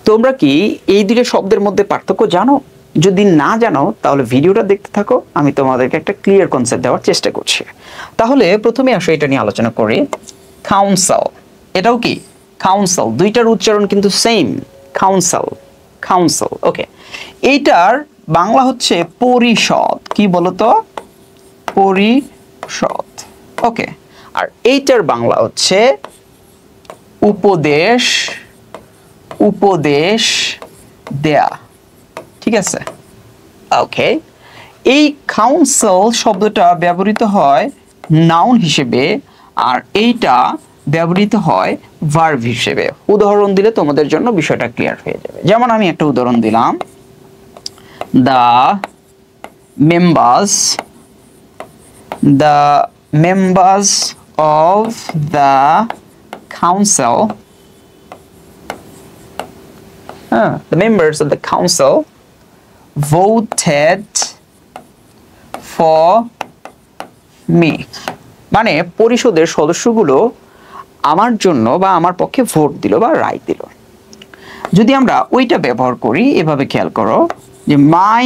তোমরা কি এই দুটো শব্দের মধ্যে পার্থক্য জানো? যদি না জানো তাহলে ভিডিওটা দেখতে থাকো, আমি তোমাদেরকে একটা ক্লিয়ার কনসেপ্ট দেওয়ার চেষ্টা করছি। তাহলে প্রথমে আসো এটা নিয়ে আলোচনা করি। কাউন্সিল, এটাও কি কাউন্সিল, দুইটার উচ্চারণ কিন্তু সেম, কাউন্সিল কাউন্সিল। ওকে, এইটার বাংলা হচ্ছে পরিষদ, কি বলতো? পরিষদ। ওকে, আর এইটার বাংলা হচ্ছে উপদেশ, উপদেশ দেয়া, ঠিক আছে? ওকে, এই কাউন্সিল শব্দটা ব্যবহৃত হয় নাউন হিসেবে, আর এইটা ব্যবহৃত হয় ভার্ব হিসেবে। উদাহরণ দিলে তোমাদের জন্য বিষয়টা ক্লিয়ার হয়ে যাবে। যেমন আমি একটা উদাহরণ দিলাম, the members of the council, the members of the council voted for me, মানে পরিষদের সদস্যগুলো আমার জন্য বা আমার পক্ষে ভোট দিল বা রায় দিল। যদি আমরা ওইটা ব্যবহার করি এভাবে, খেয়াল করো যে my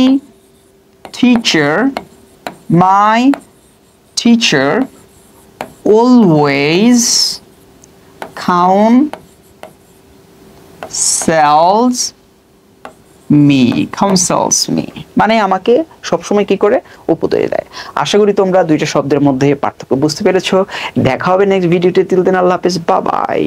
teacher always counsels me, মানে আমাকে সবসময় কি করে? উপদেশ দেয়। আশা করি তোমরা দুইটা শব্দের মধ্যে পার্থক্য বুঝতে পেরেছো। দেখা হবে নেক্সট ভিডিওতে। টিল দেন আল্লাহ হাফেজ, বাই বাই।